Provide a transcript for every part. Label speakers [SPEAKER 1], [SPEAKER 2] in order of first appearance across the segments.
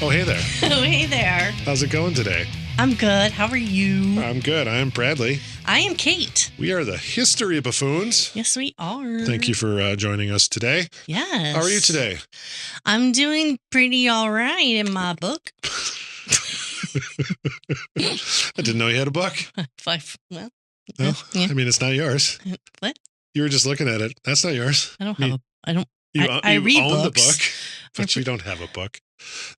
[SPEAKER 1] Oh, hey there.
[SPEAKER 2] Oh, hey there.
[SPEAKER 1] How's it going today?
[SPEAKER 2] I'm good. How are you?
[SPEAKER 1] I'm good. I am Bradley.
[SPEAKER 2] I am Kate.
[SPEAKER 1] We are the History Buffoons.
[SPEAKER 2] Yes, we are.
[SPEAKER 1] Thank you for joining us today.
[SPEAKER 2] Yes.
[SPEAKER 1] How are you today?
[SPEAKER 2] I'm doing pretty all right in my book.
[SPEAKER 1] I didn't know you had a book.
[SPEAKER 2] Well,
[SPEAKER 1] No,
[SPEAKER 2] yeah.
[SPEAKER 1] I mean, it's not yours.
[SPEAKER 2] What?
[SPEAKER 1] You were just looking at it. That's not yours.
[SPEAKER 2] I don't have
[SPEAKER 1] You
[SPEAKER 2] I read
[SPEAKER 1] own
[SPEAKER 2] books.
[SPEAKER 1] the book, but you don't have a book.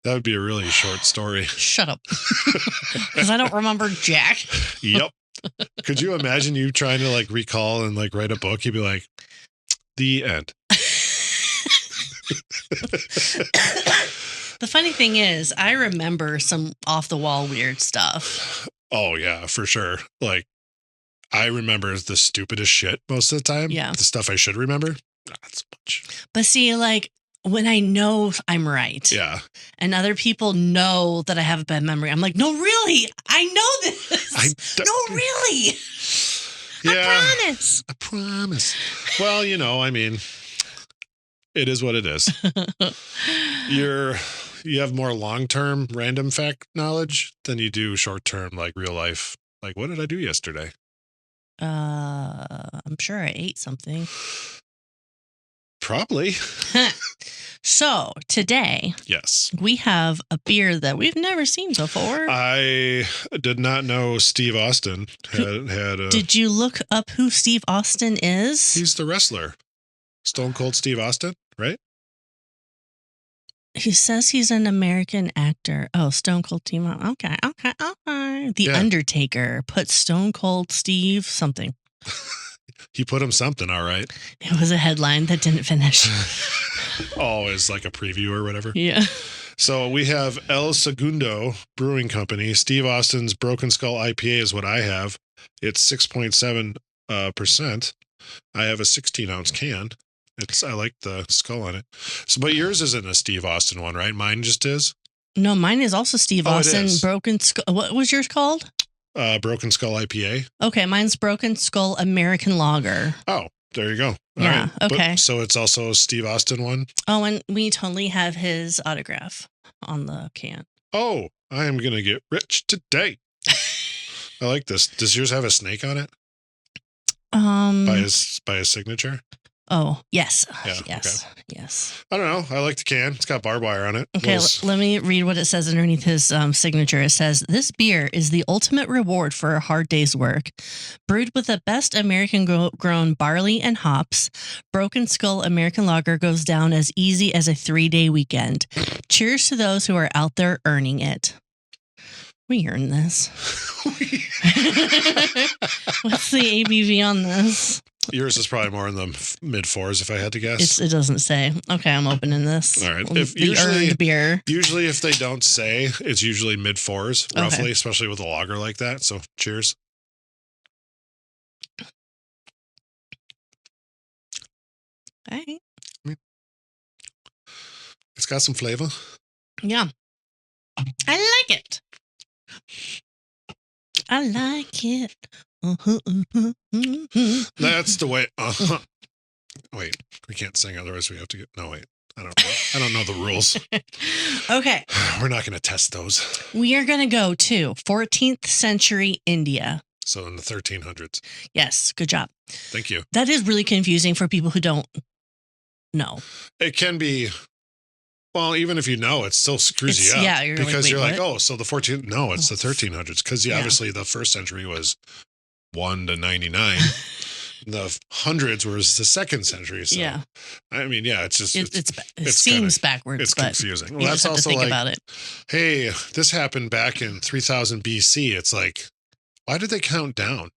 [SPEAKER 1] That would be a really short story.
[SPEAKER 2] Shut up. Because I don't remember jack.
[SPEAKER 1] Yep. Could you imagine you trying to like recall and like write a book? You'd be like, the end.
[SPEAKER 2] The funny thing is, I remember some off-the-wall weird stuff.
[SPEAKER 1] Oh, yeah, for sure. Like, I remember the stupidest shit most of the time.
[SPEAKER 2] Yeah.
[SPEAKER 1] The stuff I should remember, not so much.
[SPEAKER 2] But see, like, when I know I'm right.
[SPEAKER 1] Yeah.
[SPEAKER 2] And other people know that I have a bad memory, I'm like, no, really? I know this. No, really?
[SPEAKER 1] Yeah,
[SPEAKER 2] I promise.
[SPEAKER 1] I promise. Well, you know, I mean, it is what it is. You have more long-term random fact knowledge than you do short-term, like real life. Like, what did I do yesterday?
[SPEAKER 2] I'm sure I ate something.
[SPEAKER 1] Probably.
[SPEAKER 2] So today,
[SPEAKER 1] Yes.
[SPEAKER 2] we have a beer that we've never seen before.
[SPEAKER 1] I did not know Steve Austin had a...
[SPEAKER 2] Did you look up who Steve Austin is?
[SPEAKER 1] He's the wrestler. Stone Cold Steve Austin, right?
[SPEAKER 2] He says he's an American actor. Oh, Stone Cold Team. Okay. The Undertaker put Stone Cold Steve something.
[SPEAKER 1] He put him something, all right.
[SPEAKER 2] It was a headline that didn't finish.
[SPEAKER 1] Oh, it's like a preview or whatever.
[SPEAKER 2] Yeah.
[SPEAKER 1] So we have El Segundo Brewing Company. Steve Austin's Broken Skull IPA is what I have. It's 6.7%. I have a 16-ounce can. I like the skull on it. So, but yours isn't a Steve Austin one, right? Mine just is.
[SPEAKER 2] No, mine is also Steve Austin.
[SPEAKER 1] It is.
[SPEAKER 2] Broken Skull. What was yours called?
[SPEAKER 1] Broken Skull IPA.
[SPEAKER 2] Okay, mine's Broken Skull American Lager.
[SPEAKER 1] Oh, there you go. All
[SPEAKER 2] Yeah,
[SPEAKER 1] right.
[SPEAKER 2] okay.
[SPEAKER 1] But, so it's also a Steve Austin one?
[SPEAKER 2] Oh, and we totally have his autograph on the can.
[SPEAKER 1] Oh, I am going to get rich today. I like this. Does yours have a snake on it? By his signature?
[SPEAKER 2] Oh, yes.
[SPEAKER 1] Yeah,
[SPEAKER 2] Yes. Yes.
[SPEAKER 1] I don't know. I like the can. It's got barbed wire on it.
[SPEAKER 2] Okay, let me read what it says underneath his signature. It says, "This beer is the ultimate reward for a hard day's work. Brewed with the best American-grown barley and hops, Broken Skull American Lager goes down as easy as a 3-day weekend. Cheers to those who are out there earning it." We earned this. What's the ABV on this?
[SPEAKER 1] Yours is probably more in the mid-4s, if I had to guess.
[SPEAKER 2] It doesn't say. Okay, I'm opening this.
[SPEAKER 1] All right.
[SPEAKER 2] The earned beer.
[SPEAKER 1] Usually, if they don't say, it's usually mid-4s, roughly, especially with a lager like that. So, cheers.
[SPEAKER 2] Hey.
[SPEAKER 1] It's got some flavor.
[SPEAKER 2] Yeah. I like it. I like it.
[SPEAKER 1] That's the way. Wait, we can't sing, otherwise we have to get. No, wait. I don't know the rules.
[SPEAKER 2] Okay.
[SPEAKER 1] We're not going to test those.
[SPEAKER 2] We are going to go to 14th century India.
[SPEAKER 1] So in the 1300s.
[SPEAKER 2] Yes. Good job.
[SPEAKER 1] Thank you.
[SPEAKER 2] That is really confusing for people who don't know.
[SPEAKER 1] It can be. Well, even if you know, it still screws you up.
[SPEAKER 2] Yeah,
[SPEAKER 1] because you're like,
[SPEAKER 2] what?
[SPEAKER 1] oh, so the 14th. No, it's the 1300s. Because obviously the first century was 1 to 99. The hundreds was the second century. So,
[SPEAKER 2] yeah.
[SPEAKER 1] I mean, yeah, it's just
[SPEAKER 2] it seems backwards.
[SPEAKER 1] It's
[SPEAKER 2] but
[SPEAKER 1] confusing.
[SPEAKER 2] Well, that's also think about it.
[SPEAKER 1] Hey, this happened back in 3000 BC. It's like, why did they count down?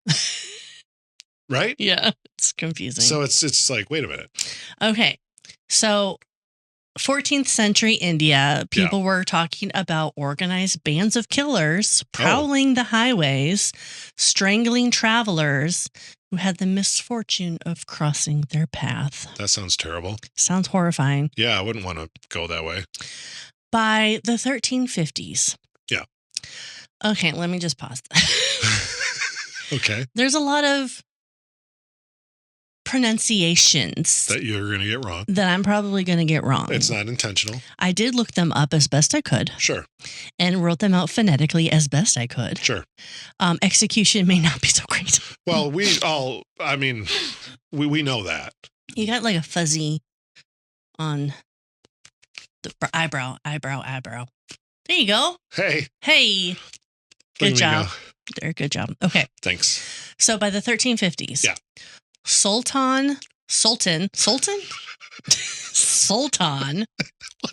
[SPEAKER 1] Right?
[SPEAKER 2] Yeah, it's confusing.
[SPEAKER 1] So it's like, wait a minute.
[SPEAKER 2] Okay, so 14th century India, people were talking about organized bands of killers prowling the highways, strangling travelers who had the misfortune of crossing their path.
[SPEAKER 1] That sounds terrible.
[SPEAKER 2] Sounds horrifying.
[SPEAKER 1] Yeah, I wouldn't want to go that way.
[SPEAKER 2] By the 1350s.
[SPEAKER 1] Yeah.
[SPEAKER 2] Okay, let me just pause that.
[SPEAKER 1] Okay.
[SPEAKER 2] There's a lot of pronunciations
[SPEAKER 1] That you're going to get wrong.
[SPEAKER 2] that I'm probably going to get wrong.
[SPEAKER 1] It's not intentional.
[SPEAKER 2] I did look them up as best I could
[SPEAKER 1] Sure.
[SPEAKER 2] and wrote them out phonetically as best I could.
[SPEAKER 1] Sure.
[SPEAKER 2] Execution may not be so great.
[SPEAKER 1] Well, we know that.
[SPEAKER 2] You got like a fuzzy on the eyebrow. There you go. Hey. Good job. Good job. Okay.
[SPEAKER 1] Thanks.
[SPEAKER 2] So by the 1350s,
[SPEAKER 1] yeah.
[SPEAKER 2] Sultan.
[SPEAKER 1] What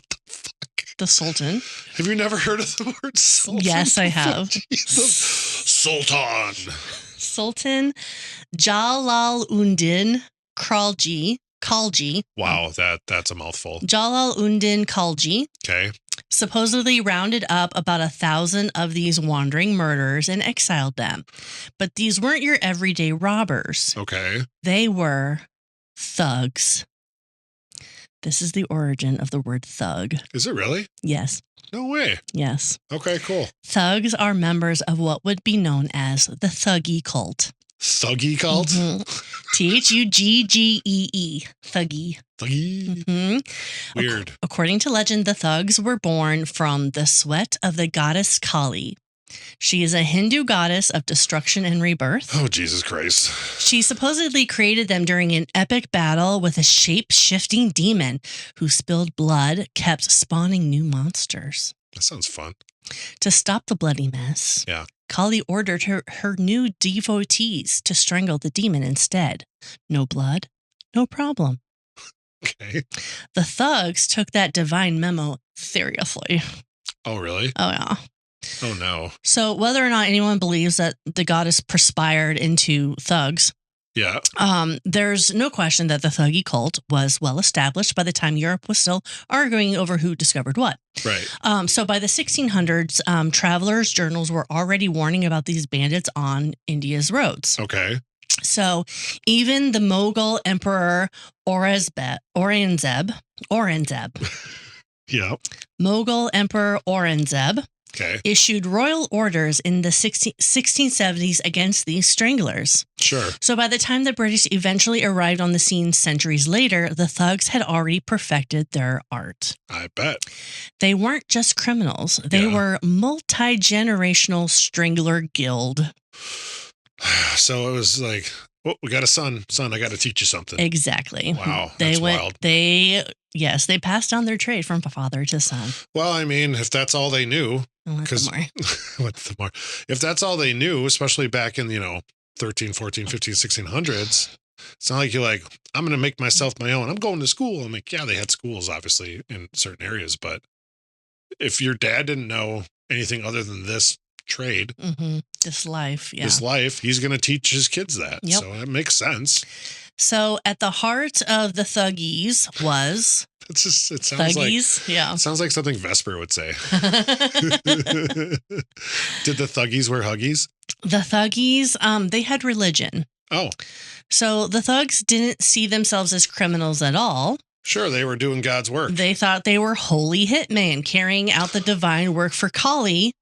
[SPEAKER 1] the fuck?
[SPEAKER 2] The Sultan.
[SPEAKER 1] Have you never heard of the word Sultan?
[SPEAKER 2] Yes, I have.
[SPEAKER 1] Sultan.
[SPEAKER 2] Sultan Jalaluddin Khalji.
[SPEAKER 1] Wow, that's a mouthful.
[SPEAKER 2] Jalaluddin Khalji.
[SPEAKER 1] Okay.
[SPEAKER 2] Supposedly rounded up about 1,000 of these wandering murderers and exiled them. But these weren't your everyday robbers.
[SPEAKER 1] Okay.
[SPEAKER 2] They were thugs. This is the origin of the word thug.
[SPEAKER 1] Is it really?
[SPEAKER 2] Yes.
[SPEAKER 1] No way.
[SPEAKER 2] Yes.
[SPEAKER 1] Okay, cool.
[SPEAKER 2] Thugs are members of what would be known as the Thuggee cult.
[SPEAKER 1] Thuggee cult?
[SPEAKER 2] Mm-hmm. Thuggee. Thuggee.
[SPEAKER 1] Thuggee.
[SPEAKER 2] Mm-hmm.
[SPEAKER 1] Weird.
[SPEAKER 2] According to legend, the thugs were born from the sweat of the goddess Kali. She is a Hindu goddess of destruction and rebirth.
[SPEAKER 1] Oh, Jesus Christ.
[SPEAKER 2] She supposedly created them during an epic battle with a shape-shifting demon who spilled blood, kept spawning new monsters.
[SPEAKER 1] That sounds fun.
[SPEAKER 2] To stop the bloody mess,
[SPEAKER 1] yeah,
[SPEAKER 2] Kali ordered her new devotees to strangle the demon instead. No blood, no problem.
[SPEAKER 1] Okay.
[SPEAKER 2] The thugs took that divine memo seriously.
[SPEAKER 1] Oh, really?
[SPEAKER 2] Oh, yeah.
[SPEAKER 1] Oh, no.
[SPEAKER 2] So whether or not anyone believes that the goddess perspired into thugs,
[SPEAKER 1] yeah,
[SPEAKER 2] there's no question that the Thuggee cult was well established by the time Europe was still arguing over who discovered what.
[SPEAKER 1] Right.
[SPEAKER 2] So by the 1600s, travelers' journals were already warning about these bandits on India's roads.
[SPEAKER 1] Okay.
[SPEAKER 2] So even the Mughal Emperor Aurangzeb.
[SPEAKER 1] Yeah.
[SPEAKER 2] Mughal Emperor Aurangzeb.
[SPEAKER 1] Okay.
[SPEAKER 2] Issued royal orders in the 1670s against these stranglers.
[SPEAKER 1] Sure.
[SPEAKER 2] So by the time the British eventually arrived on the scene centuries later, the thugs had already perfected their art.
[SPEAKER 1] I bet.
[SPEAKER 2] They weren't just criminals. They were multi-generational strangler guild.
[SPEAKER 1] So it was like, oh, we got a son. Son, I got to teach you something.
[SPEAKER 2] Exactly.
[SPEAKER 1] Wow. That's wild.
[SPEAKER 2] They passed on their trade from father to son.
[SPEAKER 1] Well, I mean, if that's all they knew,
[SPEAKER 2] because
[SPEAKER 1] if that's all they knew, especially back in, 13, 14, 15, 1600s, it's not like you're like, I'm going to make myself my own. I'm going to school. I'm like, yeah, they had schools, obviously, in certain areas. But if your dad didn't know anything other than this trade,
[SPEAKER 2] this life,
[SPEAKER 1] he's going to teach his kids that.
[SPEAKER 2] Yep.
[SPEAKER 1] So that makes sense.
[SPEAKER 2] So at the heart of the Thuggees was...
[SPEAKER 1] it sounds
[SPEAKER 2] Thuggees,
[SPEAKER 1] It sounds like something Vesper would say. Did the Thuggees wear Huggies?
[SPEAKER 2] The Thuggees, they had religion.
[SPEAKER 1] Oh.
[SPEAKER 2] So the thugs didn't see themselves as criminals at all.
[SPEAKER 1] Sure, they were doing God's work.
[SPEAKER 2] They thought they were holy hitmen, carrying out the divine work for Kali,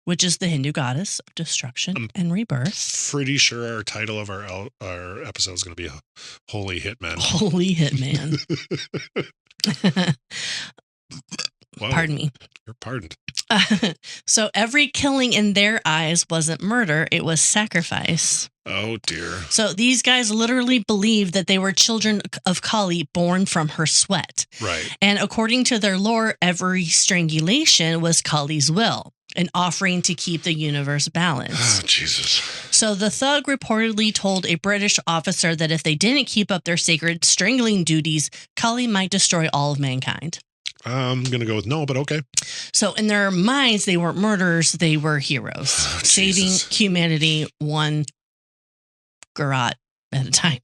[SPEAKER 2] which is the Hindu goddess of destruction and rebirth.
[SPEAKER 1] Pretty sure our title of our episode is going to be Holy Hitman.
[SPEAKER 2] Holy Hitman.
[SPEAKER 1] Whoa,
[SPEAKER 2] Pardon me.
[SPEAKER 1] You're pardoned.
[SPEAKER 2] So every killing in their eyes wasn't murder, it was sacrifice.
[SPEAKER 1] Oh, dear.
[SPEAKER 2] So these guys literally believed that they were children of Kali born from her sweat.
[SPEAKER 1] Right.
[SPEAKER 2] And according to their lore, every strangulation was Kali's will, an offering to keep the universe balanced.
[SPEAKER 1] Oh, Jesus.
[SPEAKER 2] So the thug reportedly told a British officer that if they didn't keep up their sacred strangling duties, Kali might destroy all of mankind.
[SPEAKER 1] I'm going to go with no, but okay.
[SPEAKER 2] So in their minds, they weren't murderers, they were heroes, saving humanity one garrote at a time.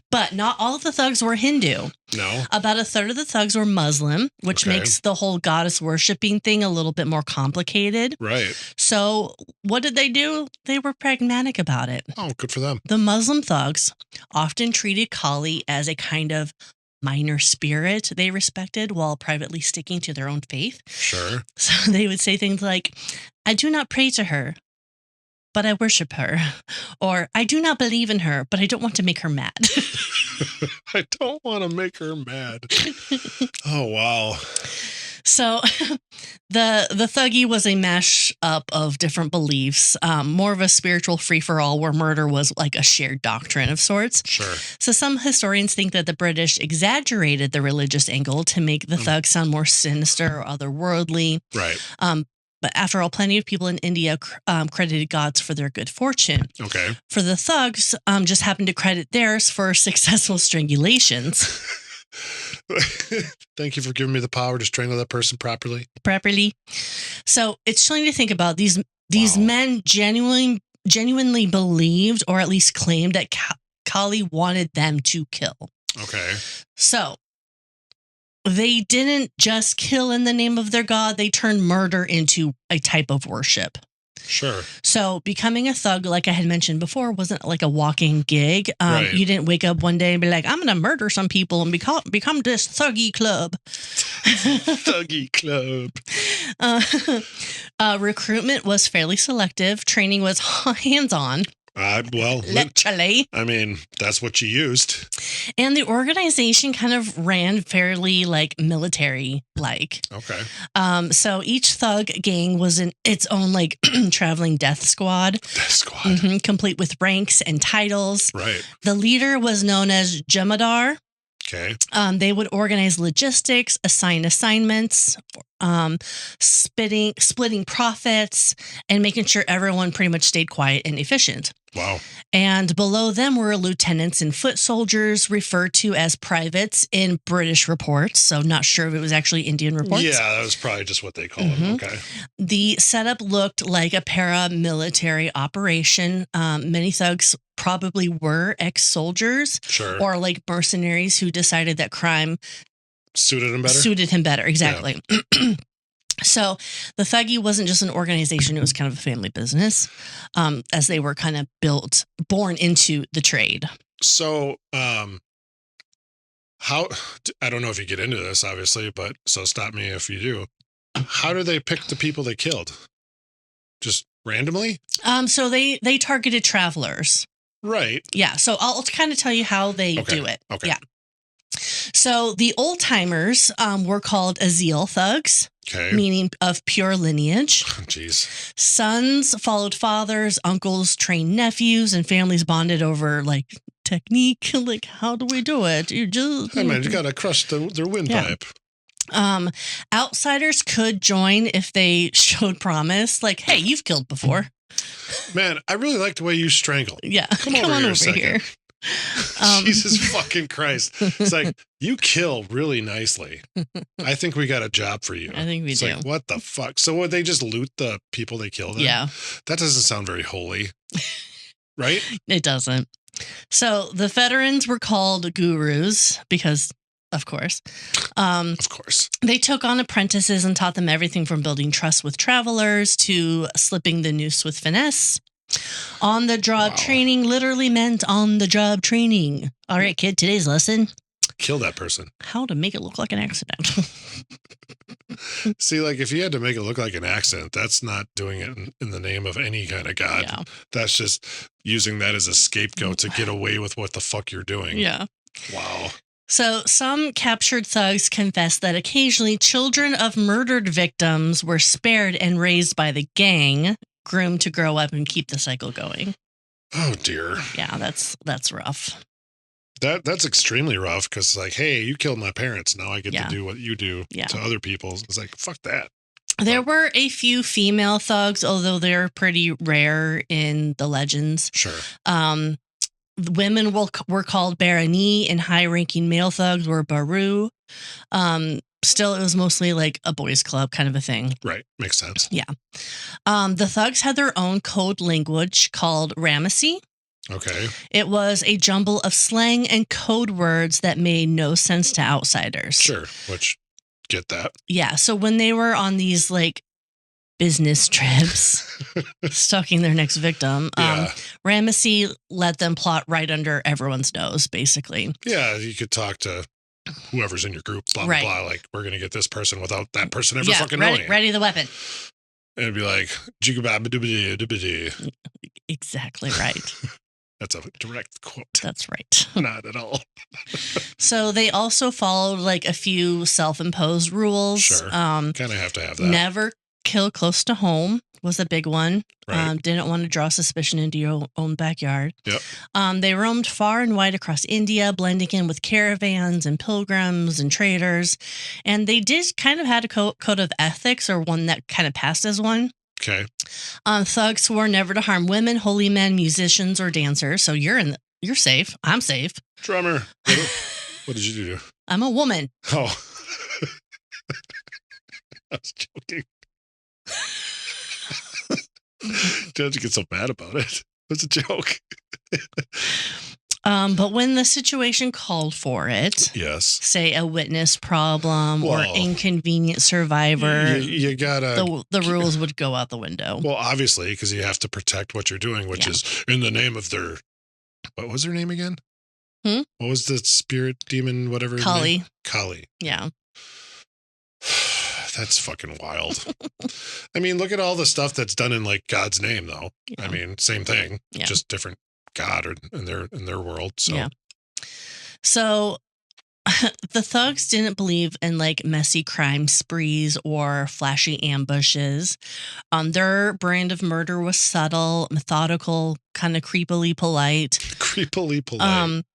[SPEAKER 2] But not all of the thugs were Hindu.
[SPEAKER 1] No.
[SPEAKER 2] About a third of the thugs were Muslim, which makes the whole goddess worshiping thing a little bit more complicated.
[SPEAKER 1] Right.
[SPEAKER 2] So what did they do? They were pragmatic about it.
[SPEAKER 1] Oh, good for them.
[SPEAKER 2] The Muslim thugs often treated Kali as a kind of minor spirit they respected while privately sticking to their own faith.
[SPEAKER 1] Sure.
[SPEAKER 2] So they would say things like, I do not pray to her. but I worship her. Or I do not believe in her, but I don't want to make her mad.
[SPEAKER 1] I don't want to make her mad. Oh, wow.
[SPEAKER 2] So the Thuggee was a mash-up of different beliefs, more of a spiritual free-for-all where murder was like a shared doctrine of sorts.
[SPEAKER 1] Sure.
[SPEAKER 2] So some historians think that the British exaggerated the religious angle to make the thugs sound more sinister or otherworldly.
[SPEAKER 1] Right.
[SPEAKER 2] But after all, plenty of people in India credited gods for their good fortune.
[SPEAKER 1] Okay.
[SPEAKER 2] For the thugs, just happened to credit theirs for successful strangulations.
[SPEAKER 1] Thank you for giving me the power to strangle that person properly.
[SPEAKER 2] So it's chilling to think about these men genuinely believed, or at least claimed, that Kali wanted them to kill.
[SPEAKER 1] Okay.
[SPEAKER 2] So they didn't just kill in the name of their god. They turned murder into a type of worship.
[SPEAKER 1] Sure.
[SPEAKER 2] So becoming a thug, like I had mentioned before, wasn't like a walking gig.
[SPEAKER 1] Right.
[SPEAKER 2] You didn't wake up one day and be like, I'm going to murder some people and become this Thuggee club.
[SPEAKER 1] Thuggee club.
[SPEAKER 2] Recruitment was fairly selective. Training was hands-on.
[SPEAKER 1] Well,
[SPEAKER 2] literally.
[SPEAKER 1] I mean, that's what you used.
[SPEAKER 2] And the organization kind of ran fairly like military-like.
[SPEAKER 1] Okay.
[SPEAKER 2] So each thug gang was in its own like traveling death squad.
[SPEAKER 1] Death squad.
[SPEAKER 2] Complete with ranks and titles.
[SPEAKER 1] Right.
[SPEAKER 2] The leader was known as jemadar.
[SPEAKER 1] Okay.
[SPEAKER 2] They would organize logistics, assign assignments, splitting profits, and making sure everyone pretty much stayed quiet and efficient.
[SPEAKER 1] Wow.
[SPEAKER 2] And below them were lieutenants and foot soldiers, referred to as privates in British reports. So not sure if it was actually Indian reports.
[SPEAKER 1] Yeah, that was probably just what they call them. Okay.
[SPEAKER 2] The setup looked like a paramilitary operation. Many thugs probably were ex-soldiers.
[SPEAKER 1] Sure.
[SPEAKER 2] Or like mercenaries who decided that crime
[SPEAKER 1] suited him better.
[SPEAKER 2] Exactly. Yeah. So the Thuggee wasn't just an organization. It was kind of a family business, as they were kind of born into the trade.
[SPEAKER 1] So how, I don't know if you get into this, obviously, but so stop me if you do. How do they pick the people they killed? Just randomly?
[SPEAKER 2] So they targeted travelers.
[SPEAKER 1] Right.
[SPEAKER 2] Yeah. So I'll kind of tell you how they do it.
[SPEAKER 1] Okay.
[SPEAKER 2] Yeah. So the old timers were called Azil thugs, meaning of pure lineage.
[SPEAKER 1] Jeez.
[SPEAKER 2] Sons followed fathers, uncles trained nephews, and families bonded over like technique. Like, how do we do it? You just
[SPEAKER 1] Hey man, you gotta crush their windpipe.
[SPEAKER 2] Outsiders could join if they showed promise. Like, hey, you've killed before.
[SPEAKER 1] Man, I really like the way you strangle.
[SPEAKER 2] Yeah,
[SPEAKER 1] come on over here. Jesus fucking Christ. It's like, you kill really nicely. I think we got a job for you.
[SPEAKER 2] I think we do.
[SPEAKER 1] Like, what the fuck? So would they just loot the people they killed?
[SPEAKER 2] Yeah.
[SPEAKER 1] That doesn't sound very holy. Right?
[SPEAKER 2] It doesn't. So the veterans were called gurus because, of course.
[SPEAKER 1] Of course.
[SPEAKER 2] They took on apprentices and taught them everything from building trust with travelers to slipping the noose with finesse. On the job training literally meant on the job training. All right, kid, today's lesson.
[SPEAKER 1] Kill that person.
[SPEAKER 2] How to make it look like an accident.
[SPEAKER 1] See, like if you had to make it look like an accident, that's not doing it in the name of any kind of God.
[SPEAKER 2] Yeah.
[SPEAKER 1] That's just using that as a scapegoat to get away with what the fuck you're doing.
[SPEAKER 2] Yeah.
[SPEAKER 1] Wow.
[SPEAKER 2] So some captured thugs confessed that occasionally children of murdered victims were spared and raised by the gang, groomed to grow up and keep the cycle going.
[SPEAKER 1] Oh dear.
[SPEAKER 2] Yeah, that's rough.
[SPEAKER 1] That's extremely rough because like, hey, you killed my parents. Now I get to do what you do to other people. It's like, fuck that.
[SPEAKER 2] There were a few female thugs, although they're pretty rare in the legends.
[SPEAKER 1] Sure.
[SPEAKER 2] Women were called barani, and high-ranking male thugs were baru. Still, it was mostly like a boys' club kind of a thing.
[SPEAKER 1] Right. Makes sense.
[SPEAKER 2] Yeah. The thugs had their own code language called Ramasi.
[SPEAKER 1] Okay.
[SPEAKER 2] It was a jumble of slang and code words that made no sense to outsiders.
[SPEAKER 1] Sure. Which, get that.
[SPEAKER 2] Yeah. So when they were on these like business trips, stalking their next victim, Ramasi let them plot right under everyone's nose, basically.
[SPEAKER 1] Yeah. You could talk to whoever's in your group, blah, blah, blah. Like, we're going to get this person without that person ever fucking knowing.
[SPEAKER 2] Ready the weapon.
[SPEAKER 1] And it'd be like, "Jigababadoobadoo-doobadoo."
[SPEAKER 2] Exactly right.
[SPEAKER 1] That's a direct quote.
[SPEAKER 2] That's right.
[SPEAKER 1] Not at all.
[SPEAKER 2] So they also followed like a few self-imposed rules.
[SPEAKER 1] Sure. Kind of have to have that.
[SPEAKER 2] Never kill close to home was a big one.
[SPEAKER 1] Right.
[SPEAKER 2] Didn't want to draw suspicion into your own backyard.
[SPEAKER 1] Yep.
[SPEAKER 2] They roamed far and wide across India, blending in with caravans and pilgrims and traders. And they did kind of had a code of ethics, or one that kind of passed as one.
[SPEAKER 1] Okay.
[SPEAKER 2] Thugs swore never to harm women, holy men, musicians, or dancers. So you're safe. I'm safe.
[SPEAKER 1] Drummer. What did you do?
[SPEAKER 2] I'm a woman.
[SPEAKER 1] Oh. I was joking. Don't you get so mad about it? It was a joke.
[SPEAKER 2] But when the situation called for it,
[SPEAKER 1] yes,
[SPEAKER 2] say a witness problem or inconvenient survivor,
[SPEAKER 1] you gotta
[SPEAKER 2] the rules would go out the window.
[SPEAKER 1] Well, obviously, because you have to protect what you're doing, which is in the name of their. What was her name again? What was the spirit demon? Whatever.
[SPEAKER 2] Kali.
[SPEAKER 1] Kali.
[SPEAKER 2] Yeah.
[SPEAKER 1] That's fucking wild. I mean, look at all the stuff that's done in like God's name, though. Yeah. I mean, same thing, just different God or in their world. So,
[SPEAKER 2] yeah. So the thugs didn't believe in like messy crime sprees or flashy ambushes. Their brand of murder was subtle, methodical, kind of creepily polite.
[SPEAKER 1] Creepily polite.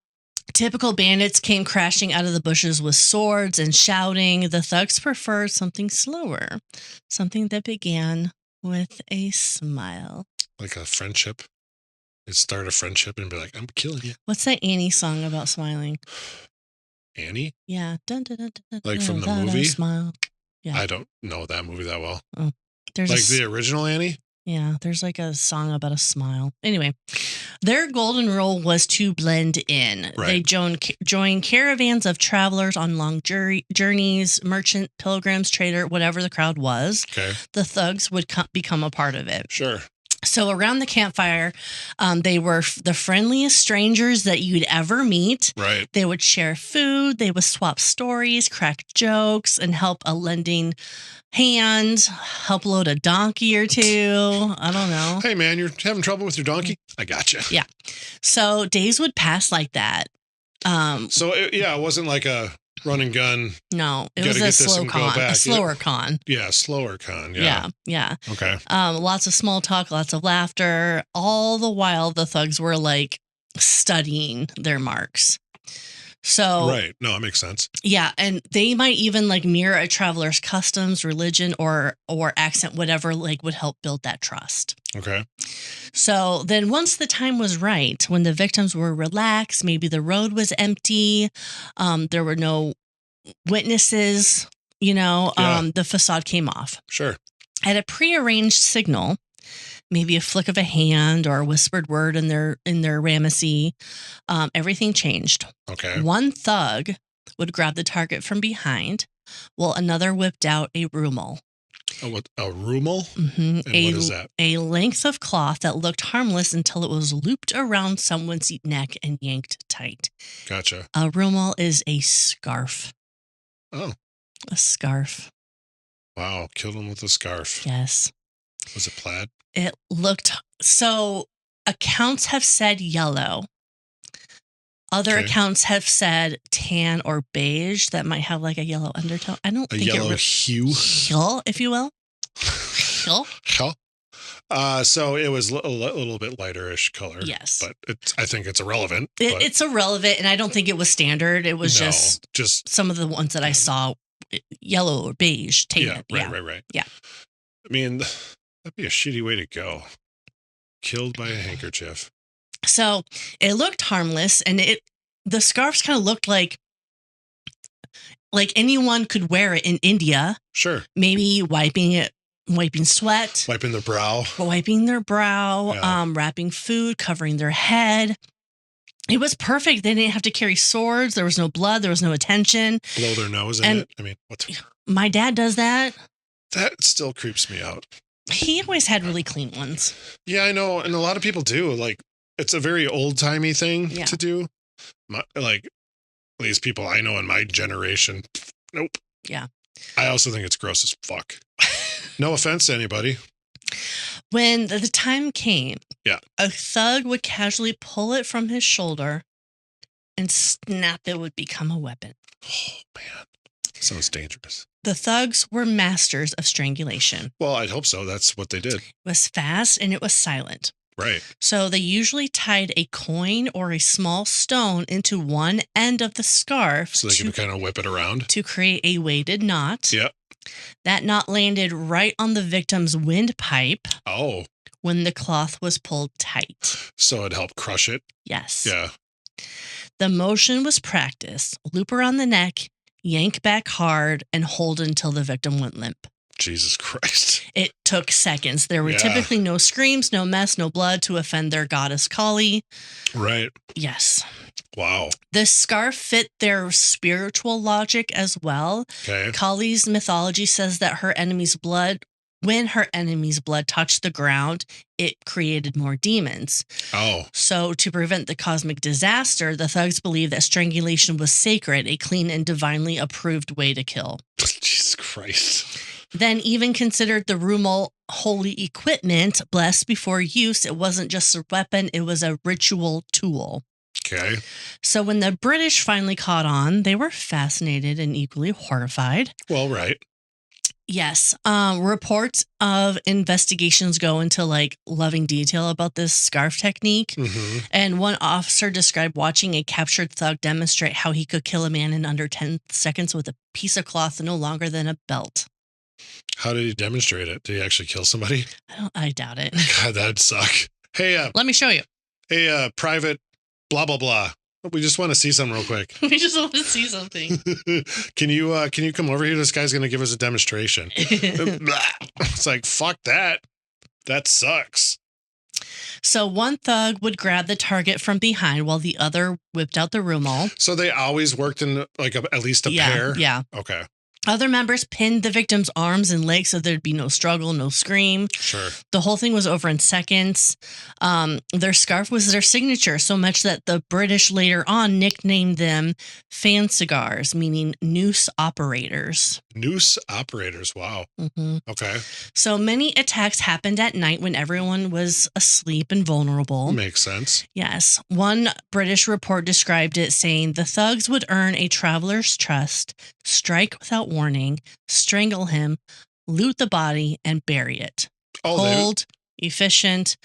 [SPEAKER 2] Typical bandits came crashing out of the bushes with swords and shouting. The thugs preferred something slower, something that began with a smile. Like
[SPEAKER 1] a friendship. They'd start a friendship and be like, I'm killing you.
[SPEAKER 2] What's that Annie song about smiling?
[SPEAKER 1] Annie?
[SPEAKER 2] Yeah. Dun, dun, dun, dun,
[SPEAKER 1] like from the movie?
[SPEAKER 2] Smile. Yeah.
[SPEAKER 1] I don't know that movie that well.
[SPEAKER 2] Oh, there's
[SPEAKER 1] like the original Annie?
[SPEAKER 2] Yeah, there's like a song about a smile. Anyway, their golden rule was to blend in.
[SPEAKER 1] Right.
[SPEAKER 2] They joined caravans of travelers on long journeys, merchant, pilgrims, trader, whatever the crowd was.
[SPEAKER 1] Okay.
[SPEAKER 2] The thugs would become a part of it.
[SPEAKER 1] Sure.
[SPEAKER 2] So around the campfire, they were the friendliest strangers that you'd ever meet.
[SPEAKER 1] Right.
[SPEAKER 2] They would share food. They would swap stories, crack jokes, and help a lending hand, help load a donkey or two. I don't know.
[SPEAKER 1] Hey, man, you're having trouble with your donkey? I got you.
[SPEAKER 2] Yeah. So days would pass like that.
[SPEAKER 1] It wasn't like a run and gun.
[SPEAKER 2] No, it was a slow con, a slower con.
[SPEAKER 1] Yeah, slower con. Yeah.
[SPEAKER 2] Yeah.
[SPEAKER 1] Okay.
[SPEAKER 2] Lots of small talk, lots of laughter. All the while, the thugs were like studying their marks. So
[SPEAKER 1] right. No, it makes sense.
[SPEAKER 2] Yeah, and they might even like mirror a traveler's customs, religion, or accent, whatever like would help build that trust.
[SPEAKER 1] Okay.
[SPEAKER 2] So then once the time was right, when the victims were relaxed, maybe the road was empty, there were no witnesses, the facade came off.
[SPEAKER 1] Sure.
[SPEAKER 2] At a prearranged signal, maybe a flick of a hand or a whispered word in their Ramasi, everything changed.
[SPEAKER 1] Okay.
[SPEAKER 2] One thug would grab the target from behind, while another whipped out a rumal.
[SPEAKER 1] A rumal?
[SPEAKER 2] Mm-hmm.
[SPEAKER 1] And what is that?
[SPEAKER 2] A length of cloth that looked harmless until it was looped around someone's neck and yanked tight.
[SPEAKER 1] Gotcha.
[SPEAKER 2] A rumal is a scarf.
[SPEAKER 1] Oh.
[SPEAKER 2] A scarf.
[SPEAKER 1] Wow. Killed him with a scarf.
[SPEAKER 2] Yes.
[SPEAKER 1] Was it plaid?
[SPEAKER 2] It looked, so accounts have said yellow. Other accounts have said tan or beige that might have like a yellow undertone. I don't think
[SPEAKER 1] yellow hue,
[SPEAKER 2] if you will.
[SPEAKER 1] So it was a little bit lighterish color.
[SPEAKER 2] Yes,
[SPEAKER 1] but I think it's irrelevant.
[SPEAKER 2] It's irrelevant, and I don't think it was standard. It was just some of the ones that I saw, yellow or beige.
[SPEAKER 1] Tan. Yeah, right.
[SPEAKER 2] Yeah.
[SPEAKER 1] I mean, that'd be a shitty way to go. Killed by a handkerchief.
[SPEAKER 2] So it looked harmless, and the scarves kind of looked like anyone could wear it in India.
[SPEAKER 1] Sure.
[SPEAKER 2] Maybe wiping sweat.
[SPEAKER 1] Wiping their brow.
[SPEAKER 2] Yeah. Wrapping food, covering their head. It was perfect. They didn't have to carry swords. There was no blood. There was no attention.
[SPEAKER 1] Blow their nose in it. I mean,
[SPEAKER 2] my dad does that.
[SPEAKER 1] That still creeps me out.
[SPEAKER 2] He always had really clean ones.
[SPEAKER 1] Yeah, I know. And a lot of people do. Like, it's a very old-timey thing to do. At least people I know in my generation. Nope.
[SPEAKER 2] Yeah.
[SPEAKER 1] I also think it's gross as fuck. No offense to anybody.
[SPEAKER 2] When the time came,
[SPEAKER 1] Yeah.
[SPEAKER 2] a thug would casually pull it from his shoulder and snap it would become a weapon.
[SPEAKER 1] Oh, man. Sounds dangerous.
[SPEAKER 2] The thugs were masters of strangulation.
[SPEAKER 1] Well, I'd hope so. That's what they did.
[SPEAKER 2] It was fast and it was silent.
[SPEAKER 1] Right.
[SPEAKER 2] So they usually tied a coin or a small stone into one end of the scarf
[SPEAKER 1] So they can kind of whip it around.
[SPEAKER 2] to create a weighted knot.
[SPEAKER 1] Yep.
[SPEAKER 2] That knot landed right on the victim's windpipe
[SPEAKER 1] Oh,
[SPEAKER 2] when the cloth was pulled tight.
[SPEAKER 1] so it helped crush it.
[SPEAKER 2] Yes.
[SPEAKER 1] Yeah.
[SPEAKER 2] The motion was practiced. Loop around the neck, yank back hard, and hold until the victim went limp.
[SPEAKER 1] Jesus Christ.
[SPEAKER 2] It took seconds. There were typically no screams, no mess, no blood to offend their goddess Kali.
[SPEAKER 1] Right.
[SPEAKER 2] Yes.
[SPEAKER 1] Wow.
[SPEAKER 2] The scarf fit their spiritual logic as well.
[SPEAKER 1] Okay.
[SPEAKER 2] Kali's mythology says that when her enemy's blood touched the ground, it created more demons.
[SPEAKER 1] Oh.
[SPEAKER 2] So to prevent the cosmic disaster, the thugs believed that strangulation was sacred, a clean and divinely approved way to kill.
[SPEAKER 1] Jesus Christ.
[SPEAKER 2] Then even considered the rumal holy equipment, blessed before use. It wasn't just a weapon, it was a ritual tool.
[SPEAKER 1] Okay.
[SPEAKER 2] So when the British finally caught on, they were fascinated and equally horrified.
[SPEAKER 1] Well, right.
[SPEAKER 2] Yes. Reports of investigations go into like loving detail about this scarf technique.
[SPEAKER 1] Mm-hmm.
[SPEAKER 2] And one officer described watching a captured thug demonstrate how he could kill a man in under 10 seconds with a piece of cloth no longer than a belt.
[SPEAKER 1] How did he demonstrate it? Did he actually kill somebody?
[SPEAKER 2] I doubt it.
[SPEAKER 1] God, that'd suck. Hey,
[SPEAKER 2] Let me show you.
[SPEAKER 1] Private blah, blah, blah. We just want to see something real quick.
[SPEAKER 2] We just want to see something.
[SPEAKER 1] Can you come over here? This guy's going to give us a demonstration. It's like, fuck that. That sucks.
[SPEAKER 2] So one thug would grab the target from behind while the other whipped out the rumal.
[SPEAKER 1] So they always worked in like at least a pair?
[SPEAKER 2] Yeah.
[SPEAKER 1] Okay.
[SPEAKER 2] Other members pinned the victim's arms and legs so there'd be no struggle, no scream.
[SPEAKER 1] Sure.
[SPEAKER 2] The whole thing was over in seconds. Their scarf was their signature, so much that the British later on nicknamed them fan cigars, meaning noose operators.
[SPEAKER 1] Noose operators. Wow.
[SPEAKER 2] Mm-hmm.
[SPEAKER 1] Okay.
[SPEAKER 2] So many attacks happened at night when everyone was asleep and vulnerable.
[SPEAKER 1] Makes sense.
[SPEAKER 2] Yes. One British report described it saying the thugs would earn a traveler's trust, strike without warning, strangle him, loot the body, and bury it.
[SPEAKER 1] Oh,
[SPEAKER 2] Cold, efficient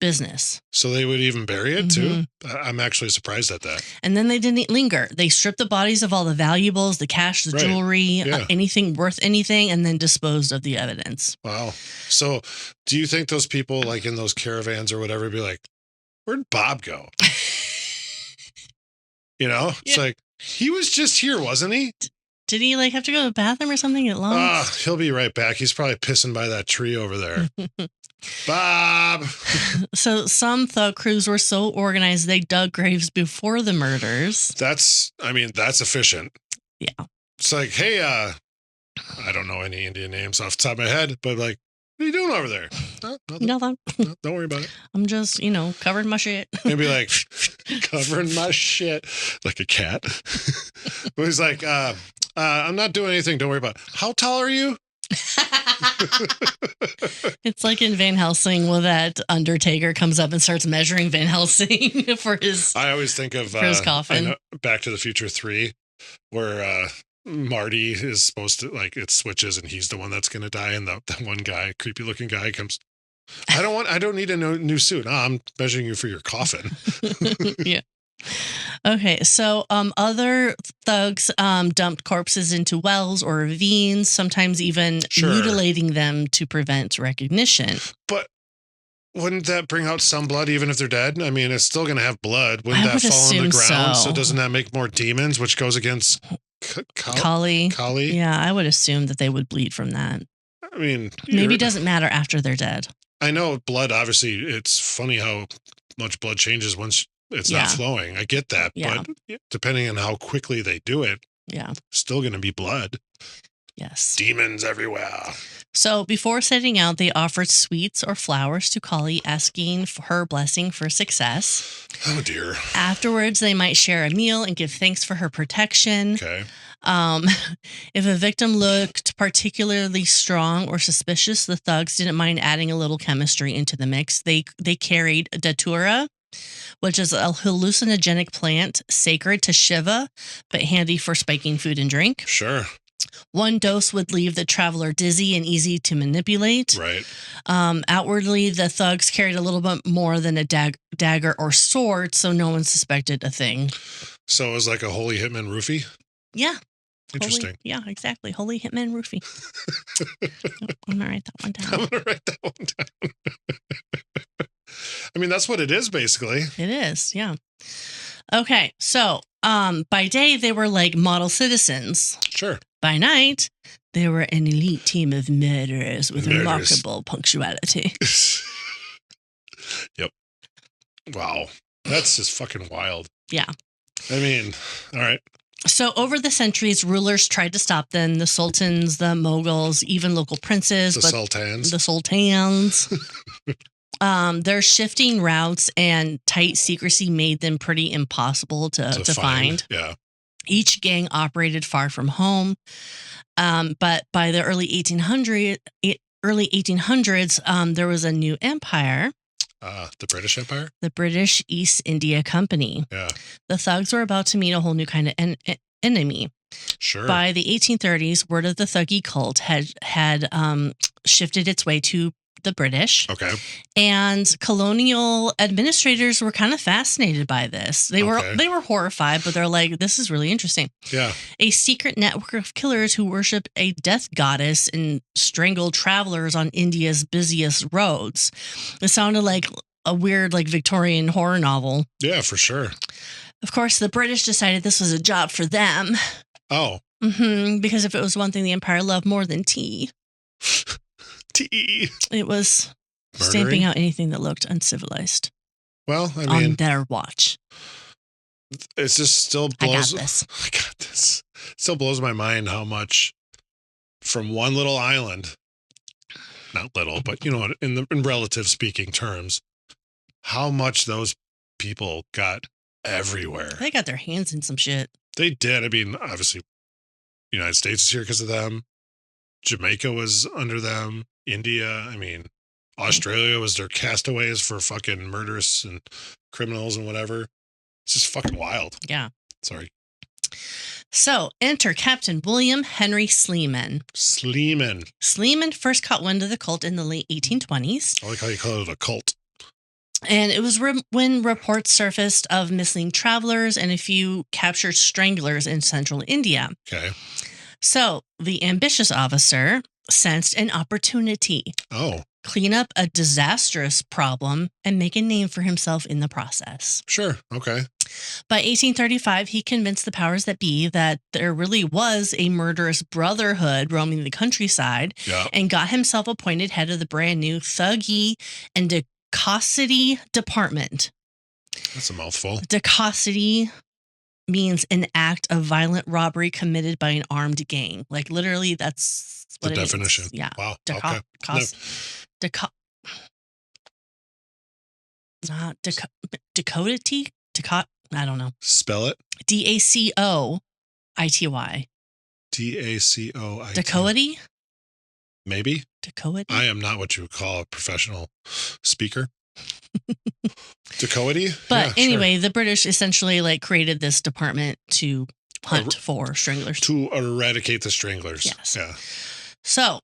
[SPEAKER 2] business.
[SPEAKER 1] So they would even bury it too? I'm actually surprised at that.
[SPEAKER 2] And then they didn't linger. They stripped the bodies of all the valuables, the cash, the jewelry, anything worth anything, and then disposed of the evidence.
[SPEAKER 1] Wow. So do you think those people like in those caravans or whatever be like, where'd Bob go? It's like, he was just here, wasn't he?
[SPEAKER 2] Did he like have to go to the bathroom or something at lunch?
[SPEAKER 1] He'll be right back. He's probably pissing by that tree over there. Bob.
[SPEAKER 2] So some thug crews were so organized they dug graves before the murders.
[SPEAKER 1] That's efficient.
[SPEAKER 2] Yeah.
[SPEAKER 1] It's like, hey, I don't know any Indian names off the top of my head, but like, what are you doing over there? Nothing.
[SPEAKER 2] Nothing.
[SPEAKER 1] No, don't worry about it.
[SPEAKER 2] I'm just, covering my shit.
[SPEAKER 1] And be like, covering my shit like a cat. But he's like, I'm not doing anything. Don't worry about it. How tall are you?
[SPEAKER 2] It's like in Van Helsing where that Undertaker comes up and starts measuring Van Helsing for his
[SPEAKER 1] I always think of
[SPEAKER 2] his coffin.
[SPEAKER 1] Back to the Future 3, where Marty is supposed to, like, it switches and he's the one that's going to die. And the one guy, creepy looking guy comes, I don't need a new suit. I'm measuring you for your coffin.
[SPEAKER 2] Yeah. Okay, so other thugs dumped corpses into wells or ravines, sometimes even mutilating them to prevent recognition.
[SPEAKER 1] But wouldn't that bring out some blood even if they're dead? I mean, it's still going to have blood. Wouldn't that fall on the ground? So doesn't that make more demons, which goes against
[SPEAKER 2] Kali? Yeah, I would assume that they would bleed from that.
[SPEAKER 1] I mean,
[SPEAKER 2] maybe it doesn't matter after they're dead.
[SPEAKER 1] I know blood, obviously, it's funny how much blood changes once it's not flowing. I get that. But depending on how quickly they do it, still going to be blood.
[SPEAKER 2] Yes.
[SPEAKER 1] Demons everywhere.
[SPEAKER 2] So before setting out, they offered sweets or flowers to Kali, asking for her blessing for success.
[SPEAKER 1] Oh, dear.
[SPEAKER 2] Afterwards, they might share a meal and give thanks for her protection.
[SPEAKER 1] Okay.
[SPEAKER 2] If a victim looked particularly strong or suspicious, the thugs didn't mind adding a little chemistry into the mix. They carried datura, which is a hallucinogenic plant sacred to Shiva, but handy for spiking food and drink.
[SPEAKER 1] Sure.
[SPEAKER 2] One dose would leave the traveler dizzy and easy to manipulate.
[SPEAKER 1] Right.
[SPEAKER 2] Outwardly, the thugs carried a little bit more than a dagger or sword, so no one suspected a thing.
[SPEAKER 1] So it was like a holy hitman roofie?
[SPEAKER 2] Yeah.
[SPEAKER 1] Interesting.
[SPEAKER 2] Yeah, exactly. Holy Hitman Roofie. I'm going to write that one down.
[SPEAKER 1] I'm going to write that one down. I mean, that's what it is, basically.
[SPEAKER 2] It is, yeah. Okay, so by day, they were like model citizens.
[SPEAKER 1] Sure.
[SPEAKER 2] By night, they were an elite team of murderers with remarkable punctuality.
[SPEAKER 1] Yep. Wow. That's just fucking wild.
[SPEAKER 2] Yeah.
[SPEAKER 1] I mean, all right.
[SPEAKER 2] So over the centuries, rulers tried to stop them. The sultans, the Mughals, even local princes.
[SPEAKER 1] The sultans.
[SPEAKER 2] The sultans. Their shifting routes and tight secrecy made them pretty impossible to find.
[SPEAKER 1] Yeah.
[SPEAKER 2] Each gang operated far from home. But by the early 1800s, there was a new empire.
[SPEAKER 1] The British Empire?
[SPEAKER 2] The British East India Company.
[SPEAKER 1] Yeah.
[SPEAKER 2] The thugs were about to meet a whole new kind of enemy.
[SPEAKER 1] Sure.
[SPEAKER 2] By the 1830s, word of the Thuggee cult had shifted its way to the British.
[SPEAKER 1] Okay.
[SPEAKER 2] And colonial administrators were kind of fascinated by this. They were horrified, but they're like, this is really interesting.
[SPEAKER 1] Yeah.
[SPEAKER 2] A secret network of killers who worship a death goddess and strangled travelers on India's busiest roads. It sounded like a weird, like, Victorian horror novel.
[SPEAKER 1] Yeah, for sure.
[SPEAKER 2] Of course, the British decided this was a job for them.
[SPEAKER 1] Oh.
[SPEAKER 2] Because if it was one thing the empire loved more than tea, it was stamping out anything that looked uncivilized.
[SPEAKER 1] Well, I mean,
[SPEAKER 2] on their watch.
[SPEAKER 1] It just still blows.
[SPEAKER 2] I
[SPEAKER 1] got this. Still blows my mind how much from one little island, not little, but you know, in relative speaking terms, how much those people got everywhere.
[SPEAKER 2] They got their hands in some shit.
[SPEAKER 1] They did. I mean, obviously, the United States is here because of them. Jamaica was under them. India, I mean, Australia was their castaways for fucking murderers and criminals and whatever. It's just fucking wild.
[SPEAKER 2] Yeah.
[SPEAKER 1] Sorry.
[SPEAKER 2] So, enter Captain William Henry Sleeman.
[SPEAKER 1] Sleeman
[SPEAKER 2] first caught wind of the cult in the late 1820s.
[SPEAKER 1] I like how you call it a cult.
[SPEAKER 2] And it was when reports surfaced of missing travelers and a few captured stranglers in central India.
[SPEAKER 1] Okay.
[SPEAKER 2] So, the ambitious officer sensed an opportunity. Clean up a disastrous problem and make a name for himself in the process.
[SPEAKER 1] Sure. Okay.
[SPEAKER 2] By 1835, he convinced the powers that be that there really was a murderous brotherhood roaming the countryside, and got himself appointed head of the brand new Thuggee and Dacosity Department.
[SPEAKER 1] That's a mouthful.
[SPEAKER 2] Dacosity means an act of violent robbery committed by an armed gang. Like, literally, that's what
[SPEAKER 1] the definition.
[SPEAKER 2] Means. Yeah.
[SPEAKER 1] Wow.
[SPEAKER 2] Dakota. I don't know.
[SPEAKER 1] Spell it.
[SPEAKER 2] Dacoity.
[SPEAKER 1] Dacoity.
[SPEAKER 2] Dacoity?
[SPEAKER 1] Maybe.
[SPEAKER 2] Dacoity?
[SPEAKER 1] I am not what you would call a professional speaker. Dacoity?
[SPEAKER 2] But anyway, the British essentially like created this department to hunt for stranglers.
[SPEAKER 1] To eradicate the stranglers.
[SPEAKER 2] Yes.
[SPEAKER 1] Yeah.
[SPEAKER 2] So,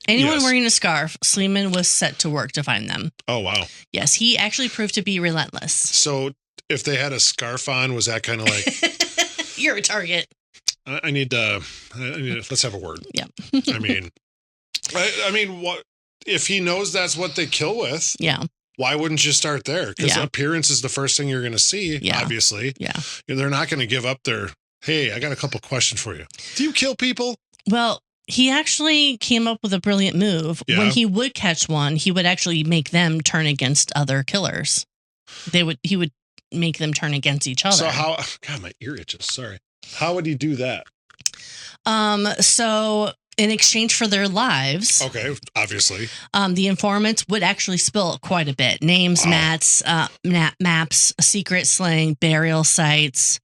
[SPEAKER 2] anyone wearing a scarf, Sleeman was set to work to find them.
[SPEAKER 1] Oh, wow.
[SPEAKER 2] Yes, he actually proved to be relentless.
[SPEAKER 1] So, if they had a scarf on, was that kind of like...
[SPEAKER 2] You're a target.
[SPEAKER 1] I need to... let's have a word.
[SPEAKER 2] Yeah.
[SPEAKER 1] I mean, what if he knows that's what they kill with?
[SPEAKER 2] Yeah.
[SPEAKER 1] Why wouldn't you start there? Because appearance is the first thing you're going to see, obviously.
[SPEAKER 2] Yeah.
[SPEAKER 1] They're not going to give up their, hey, I got a couple questions for you. Do you kill people?
[SPEAKER 2] Well, he actually came up with a brilliant move.
[SPEAKER 1] Yeah.
[SPEAKER 2] When he would catch one, he would actually make them turn against other killers. He would make them turn against each other.
[SPEAKER 1] So how, God, my ear itches. Sorry. How would he do that?
[SPEAKER 2] So in exchange for their lives,
[SPEAKER 1] Okay, obviously.
[SPEAKER 2] the informants would actually spill quite a bit. Names, maps, secret slang, burial sites.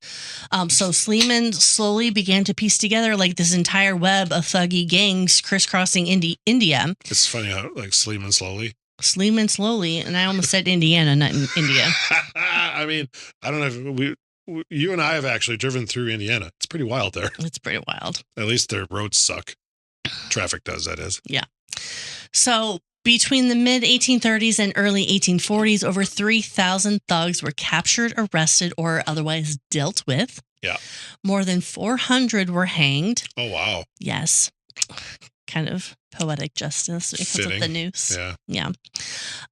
[SPEAKER 2] So Sleeman slowly began to piece together like this entire web of Thuggee gangs crisscrossing India.
[SPEAKER 1] It's funny how like Sleeman slowly.
[SPEAKER 2] Sleeman slowly, and I almost said Indiana, not in India.
[SPEAKER 1] I mean, I don't know if you and I have actually driven through Indiana. It's pretty wild there.
[SPEAKER 2] It's pretty wild.
[SPEAKER 1] At least their roads suck. Traffic does, that is.
[SPEAKER 2] Yeah. So between the mid 1830s and early 1840s, over 3,000 thugs were captured, arrested, or otherwise dealt with.
[SPEAKER 1] Yeah.
[SPEAKER 2] More than 400 were hanged.
[SPEAKER 1] Oh, wow.
[SPEAKER 2] Yes. Kind of poetic justice because
[SPEAKER 1] Fitting.
[SPEAKER 2] of the noose.
[SPEAKER 1] Yeah.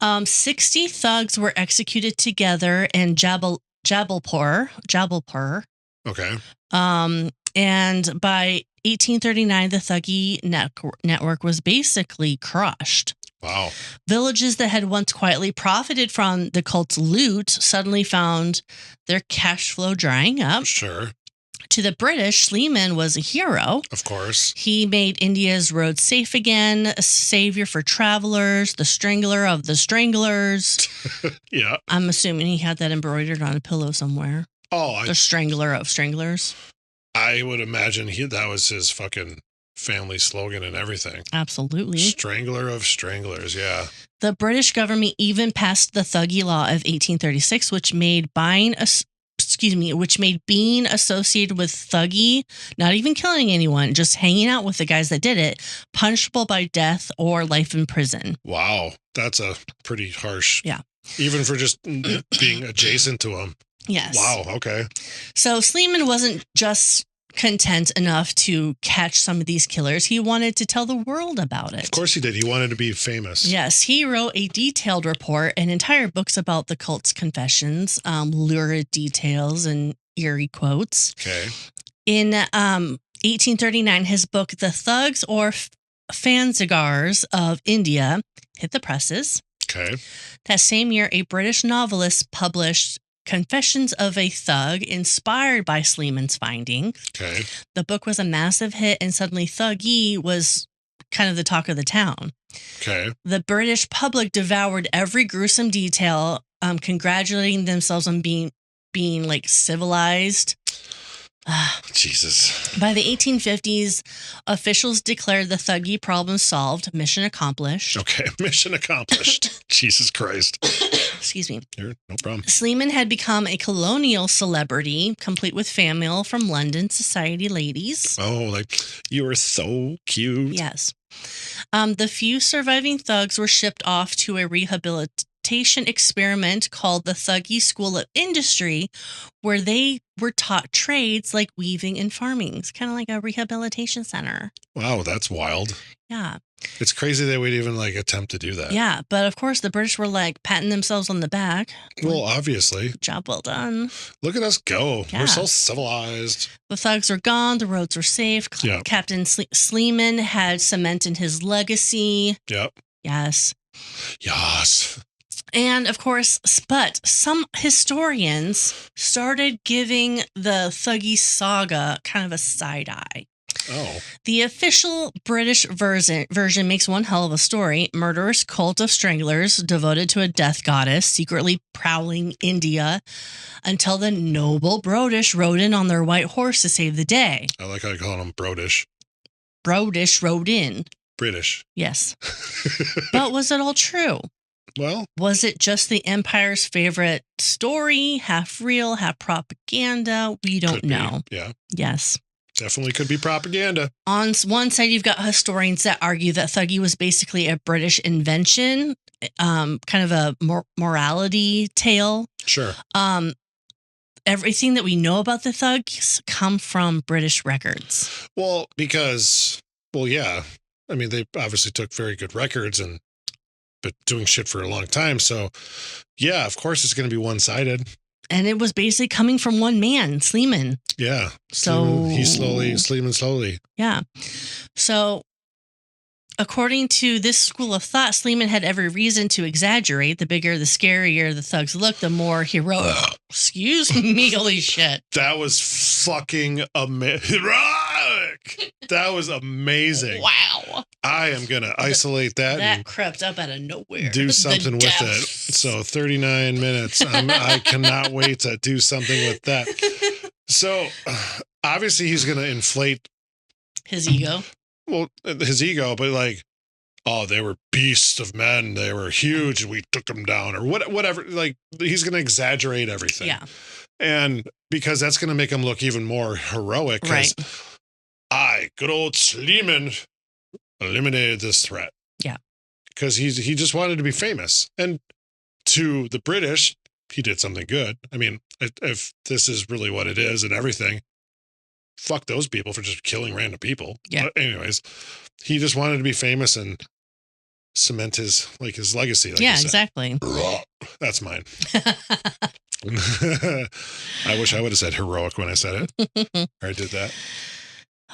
[SPEAKER 2] Yeah. 60 thugs were executed together in Jabalpur.
[SPEAKER 1] Okay.
[SPEAKER 2] And by 1839, the Thuggee network was basically crushed.
[SPEAKER 1] Wow.
[SPEAKER 2] Villages that had once quietly profited from the cult's loot suddenly found their cash flow drying up.
[SPEAKER 1] Sure.
[SPEAKER 2] To the British, Sleeman was a hero.
[SPEAKER 1] Of course.
[SPEAKER 2] He made India's roads safe again, a savior for travelers, the strangler of the stranglers.
[SPEAKER 1] Yeah.
[SPEAKER 2] I'm assuming he had that embroidered on a pillow somewhere.
[SPEAKER 1] Oh,
[SPEAKER 2] The strangler of stranglers.
[SPEAKER 1] I would imagine that was his fucking family slogan and everything.
[SPEAKER 2] Absolutely.
[SPEAKER 1] Strangler of stranglers, yeah.
[SPEAKER 2] The British government even passed the Thuggee Law of 1836, which made being associated with Thuggee, not even killing anyone, just hanging out with the guys that did it, punishable by death or life in prison.
[SPEAKER 1] Wow. That's a pretty harsh.
[SPEAKER 2] Yeah.
[SPEAKER 1] Even for just being adjacent to him.
[SPEAKER 2] Yes.
[SPEAKER 1] Wow. Okay.
[SPEAKER 2] So Sleeman wasn't just content enough to catch some of these killers. He wanted to tell the world about it.
[SPEAKER 1] Of course he did. He wanted to be famous.
[SPEAKER 2] Yes, he wrote a detailed report and entire books about the cult's confessions, lurid details and eerie quotes.
[SPEAKER 1] Okay.
[SPEAKER 2] In 1839, his book, The Thugs or Fanzigars of India, hit the presses.
[SPEAKER 1] Okay.
[SPEAKER 2] That same year, a British novelist published Confessions of a Thug, inspired by Sleeman's findings.
[SPEAKER 1] Okay.
[SPEAKER 2] The book was a massive hit, and suddenly Thuggee was kind of the talk of the town.
[SPEAKER 1] Okay.
[SPEAKER 2] The British public devoured every gruesome detail, congratulating themselves on being like civilized.
[SPEAKER 1] Jesus.
[SPEAKER 2] By the 1850s, officials declared the Thuggee problem solved, mission accomplished.
[SPEAKER 1] Okay. Mission accomplished. Jesus Christ.
[SPEAKER 2] Excuse me.
[SPEAKER 1] Here, no problem.
[SPEAKER 2] Sleeman had become a colonial celebrity, complete with fan mail from London society ladies.
[SPEAKER 1] Oh, like, you are so cute.
[SPEAKER 2] Yes. The few surviving thugs were shipped off to a rehabilitation experiment called the Thuggee School of Industry, where they were taught trades like weaving and farming. It's kind of like a rehabilitation center.
[SPEAKER 1] Wow, that's wild.
[SPEAKER 2] Yeah.
[SPEAKER 1] It's crazy they would even like attempt to do that.
[SPEAKER 2] Yeah. But of course, the British were like patting themselves on the back.
[SPEAKER 1] Well, obviously.
[SPEAKER 2] Job well done.
[SPEAKER 1] Look at us go.
[SPEAKER 2] Yeah.
[SPEAKER 1] We're so civilized.
[SPEAKER 2] The thugs were gone. The roads were safe.
[SPEAKER 1] Yeah.
[SPEAKER 2] Captain Sleeman had cemented his legacy.
[SPEAKER 1] Yep.
[SPEAKER 2] Yes.
[SPEAKER 1] Yes.
[SPEAKER 2] And of course, but some historians started giving the Thuggee saga kind of a side eye.
[SPEAKER 1] Oh.
[SPEAKER 2] The official British version makes one hell of a story. Murderous cult of stranglers devoted to a death goddess secretly prowling India until the noble Brodish rode in on their white horse to save the day.
[SPEAKER 1] I like how you call them Brodish.
[SPEAKER 2] Brodish rode in.
[SPEAKER 1] British.
[SPEAKER 2] Yes. But was it all true?
[SPEAKER 1] Well,
[SPEAKER 2] Was it just the Empire's favorite story, half real, half propaganda? We don't know.
[SPEAKER 1] Yeah.
[SPEAKER 2] Yes.
[SPEAKER 1] Definitely could be propaganda.
[SPEAKER 2] On one side, you've got historians that argue that Thuggee was basically a British invention, kind of a morality tale.
[SPEAKER 1] Sure.
[SPEAKER 2] Everything that we know about the thugs come from British records.
[SPEAKER 1] Well, because, yeah. I mean, they obviously took very good records and been doing shit for a long time. So, yeah, of course it's going to be one-sided.
[SPEAKER 2] And it was basically coming from one man, Sleeman.
[SPEAKER 1] Yeah.
[SPEAKER 2] So
[SPEAKER 1] Sleeman slowly.
[SPEAKER 2] Yeah. So according to this school of thought, Sleeman had every reason to exaggerate. The bigger, the scarier the thugs looked, the more heroic. Excuse me, holy shit.
[SPEAKER 1] That was fucking amazing. That was amazing.
[SPEAKER 2] Wow.
[SPEAKER 1] I am going to isolate that
[SPEAKER 2] and crept up out of nowhere.
[SPEAKER 1] Do something with it. So 39 minutes. I cannot wait to do something with that. So obviously he's going to inflate
[SPEAKER 2] his ego.
[SPEAKER 1] Well, his ego, but like, oh, they were beasts of men. They were huge and we took them down or whatever. Like he's going to exaggerate everything.
[SPEAKER 2] Yeah.
[SPEAKER 1] And because that's going to make him look even more heroic.
[SPEAKER 2] Right.
[SPEAKER 1] Good old Sleeman eliminated this threat.
[SPEAKER 2] Yeah.
[SPEAKER 1] Because he just wanted to be famous. And to the British, he did something good. I mean, if this is really what it is and everything, fuck those people for just killing random people.
[SPEAKER 2] Yeah.
[SPEAKER 1] But anyways, he just wanted to be famous and cement his legacy. Like
[SPEAKER 2] exactly.
[SPEAKER 1] That's mine. I wish I would have said heroic when I said it. Or I did that.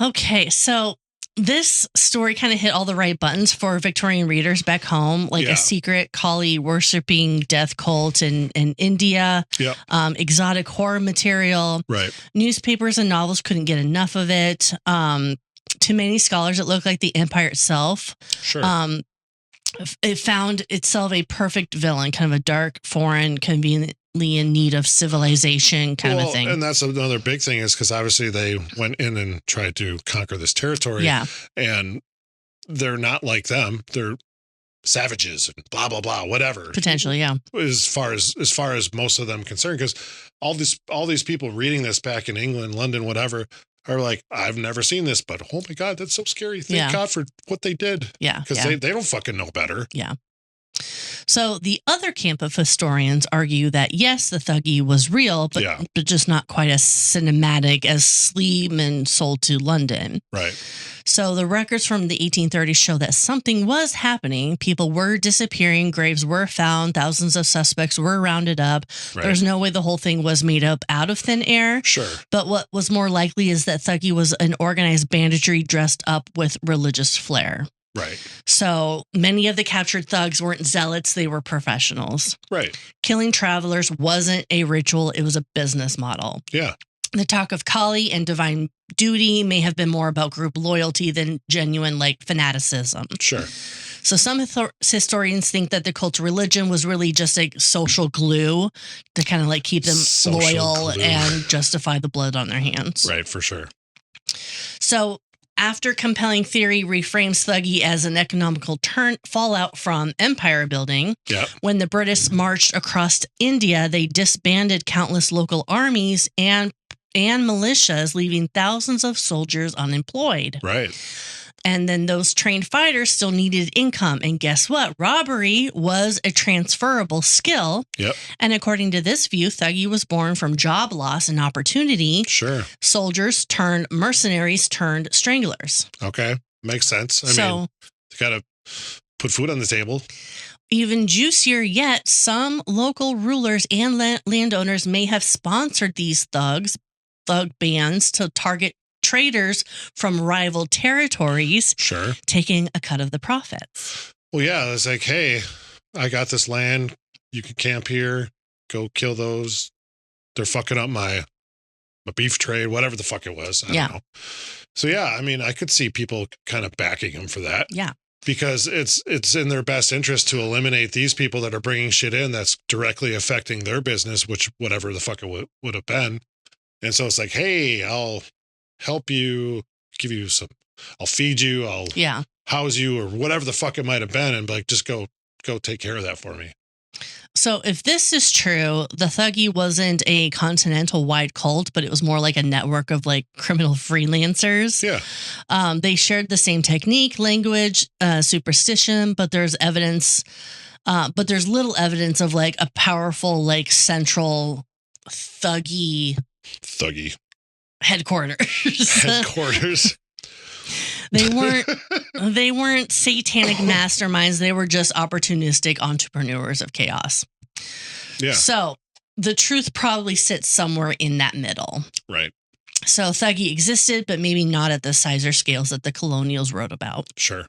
[SPEAKER 2] Okay, so this story kind of hit all the right buttons for Victorian readers back home, like a secret Kali worshipping death cult in India, exotic horror material.
[SPEAKER 1] Right.
[SPEAKER 2] Newspapers and novels couldn't get enough of it. To many scholars, it looked like the empire itself.
[SPEAKER 1] Sure.
[SPEAKER 2] It found itself a perfect villain, kind of a dark, foreign, conveniently in need of civilization kind of a thing.
[SPEAKER 1] And that's another big thing is because obviously they went in and tried to conquer this territory.
[SPEAKER 2] Yeah.
[SPEAKER 1] And they're not like them. They're savages and blah, blah, blah, whatever.
[SPEAKER 2] Potentially, yeah.
[SPEAKER 1] As far as most of them concerned, because all these people reading this back in England, London, whatever, are like, I've never seen this, but oh my God, that's so scary. Thank God for what they did.
[SPEAKER 2] Yeah.
[SPEAKER 1] Because they don't fucking know better.
[SPEAKER 2] Yeah. So the other camp of historians argue that, yes, the Thuggee was real, but just not quite as cinematic as Sleeman sold to London.
[SPEAKER 1] Right.
[SPEAKER 2] So the records from the 1830s show that something was happening. People were disappearing. Graves were found. Thousands of suspects were rounded up. Right. There's no way the whole thing was made up out of thin air.
[SPEAKER 1] Sure.
[SPEAKER 2] But what was more likely is that Thuggee was an organized banditry dressed up with religious flair.
[SPEAKER 1] Right.
[SPEAKER 2] So many of the captured thugs weren't zealots. They were professionals.
[SPEAKER 1] Right.
[SPEAKER 2] Killing travelers wasn't a ritual. It was a business model.
[SPEAKER 1] Yeah.
[SPEAKER 2] The talk of Kali and divine duty may have been more about group loyalty than genuine fanaticism.
[SPEAKER 1] Sure.
[SPEAKER 2] So some historians think that the cult of religion was really just a social glue to kind of keep them loyal and justify the blood on their hands.
[SPEAKER 1] Right, for sure.
[SPEAKER 2] So after compelling theory reframes Thuggee as an economical fallout from empire building, when the British marched across India, they disbanded countless local armies and militias, leaving thousands of soldiers unemployed.
[SPEAKER 1] Right.
[SPEAKER 2] And then those trained fighters still needed income. And guess what? Robbery was a transferable skill.
[SPEAKER 1] Yep.
[SPEAKER 2] And according to this view, Thuggee was born from job loss and opportunity.
[SPEAKER 1] Sure.
[SPEAKER 2] Soldiers turned mercenaries turned stranglers.
[SPEAKER 1] Okay. Makes sense. I mean, you got to put food on the table.
[SPEAKER 2] Even juicier yet, some local rulers and landowners may have sponsored these thug bands to target traders from rival territories, taking a cut of the profits.
[SPEAKER 1] Well, yeah, it's like, hey, I got this land. You can camp here. Go kill those. They're fucking up my beef trade, whatever the fuck it was. I don't know. So, yeah, I mean, I could see people kind of backing him for that.
[SPEAKER 2] Yeah.
[SPEAKER 1] Because it's in their best interest to eliminate these people that are bringing shit in that's directly affecting their business, which whatever the fuck it would have been. And so it's like, hey, I'll help you, give you some, I'll feed you, I'll house you, or whatever the fuck it might have been, and just go take care of that for me.
[SPEAKER 2] So if this is true, the Thuggee wasn't a continental-wide cult, but it was more like a network of criminal freelancers.
[SPEAKER 1] Yeah.
[SPEAKER 2] They shared the same technique, language, superstition, but there's evidence, but there's little evidence of a powerful central Thuggee headquarters. They weren't satanic masterminds. They were just opportunistic entrepreneurs of chaos.
[SPEAKER 1] Yeah.
[SPEAKER 2] So the truth probably sits somewhere in that middle.
[SPEAKER 1] Right.
[SPEAKER 2] So Thuggee existed, but maybe not at the size or scales that the colonials wrote about.
[SPEAKER 1] Sure.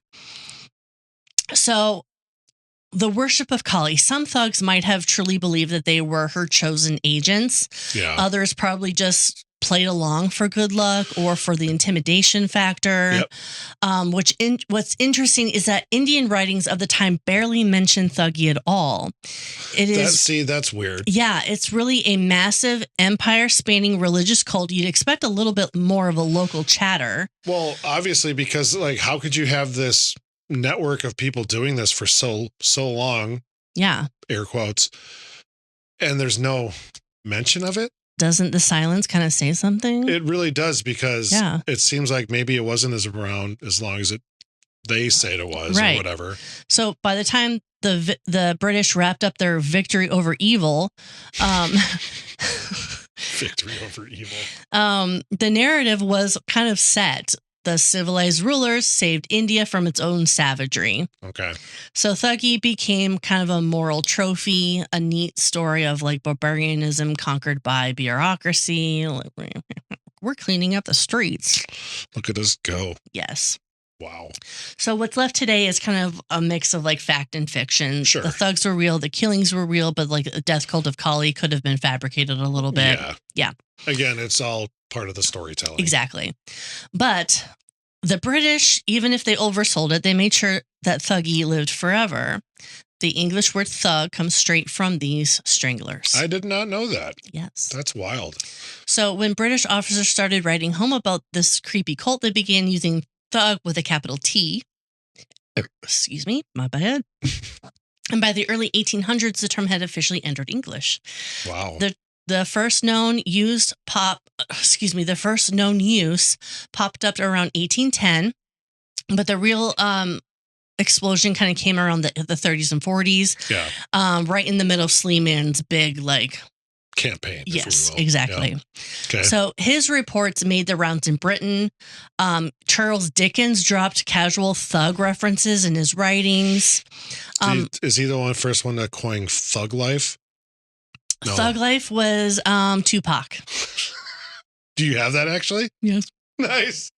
[SPEAKER 2] So the worship of Kali, some thugs might have truly believed that they were her chosen agents.
[SPEAKER 1] Yeah.
[SPEAKER 2] Others probably just played along for good luck or for the intimidation factor.
[SPEAKER 1] Yep.
[SPEAKER 2] What's interesting is that Indian writings of the time barely mention Thuggee at all.
[SPEAKER 1] That's weird.
[SPEAKER 2] Yeah, it's really a massive empire-spanning religious cult. You'd expect a little bit more of a local chatter.
[SPEAKER 1] Well, obviously, because like, how could you have this network of people doing this for so long?
[SPEAKER 2] Yeah.
[SPEAKER 1] Air quotes. And there's no mention of it.
[SPEAKER 2] Doesn't the silence kind of say something?
[SPEAKER 1] It really does, because it seems like maybe it wasn't as around as long as they say it was, or whatever.
[SPEAKER 2] So by the time the British wrapped up their victory over evil,
[SPEAKER 1] victory over evil,
[SPEAKER 2] the narrative was kind of set. The civilized rulers saved India from its own savagery.
[SPEAKER 1] Okay.
[SPEAKER 2] So Thuggee became kind of a moral trophy, a neat story of like barbarianism conquered by bureaucracy. We're cleaning up the streets.
[SPEAKER 1] Look at us go.
[SPEAKER 2] Yes.
[SPEAKER 1] Wow.
[SPEAKER 2] So what's left today is kind of a mix of like fact and fiction.
[SPEAKER 1] Sure.
[SPEAKER 2] The thugs were real, the killings were real, but like the death cult of Kali could have been fabricated a little bit. Yeah.
[SPEAKER 1] Again, it's all part of the storytelling.
[SPEAKER 2] Exactly. But the British, even if they oversold it, they made sure that Thuggee lived forever. The English word thug comes straight from these stranglers.
[SPEAKER 1] I did not know that.
[SPEAKER 2] Yes.
[SPEAKER 1] That's wild.
[SPEAKER 2] So when British officers started writing home about this creepy cult, they began using thug with a capital T. Excuse me, my bad. And by the early 1800s, the term had officially entered English.
[SPEAKER 1] Wow.
[SPEAKER 2] The first known use popped up around 1810, but the real explosion kind of came around the 30s and 40s.
[SPEAKER 1] Yeah.
[SPEAKER 2] Right in the middle of Sleeman's big
[SPEAKER 1] campaign.
[SPEAKER 2] Yes, exactly.
[SPEAKER 1] Yeah. Okay.
[SPEAKER 2] So his reports made the rounds in Britain. Charles Dickens dropped casual thug references in his writings.
[SPEAKER 1] Is he the first one that coined thug life? No.
[SPEAKER 2] Thug life was Tupac.
[SPEAKER 1] Do you have that actually?
[SPEAKER 2] Yes.
[SPEAKER 1] Nice.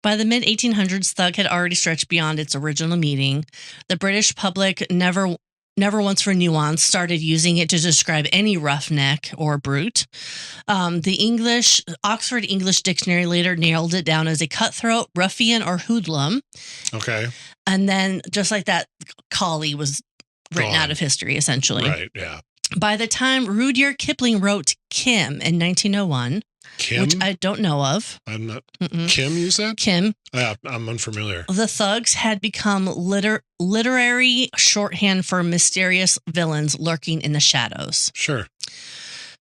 [SPEAKER 2] By the mid-1800s, thug had already stretched beyond its original meaning. The British public never once for nuance started using it to describe any roughneck or brute. The Oxford English Dictionary later nailed it down as a cutthroat, ruffian, or hoodlum.
[SPEAKER 1] Okay.
[SPEAKER 2] And then just like that, Kali was written out of history, essentially.
[SPEAKER 1] Right, yeah.
[SPEAKER 2] By the time Rudyard Kipling wrote Kim in 1901, which I don't know of.
[SPEAKER 1] I'm not. Kim, you said?
[SPEAKER 2] Kim.
[SPEAKER 1] Yeah, I'm unfamiliar.
[SPEAKER 2] The thugs had become literary shorthand for mysterious villains lurking in the shadows.
[SPEAKER 1] Sure.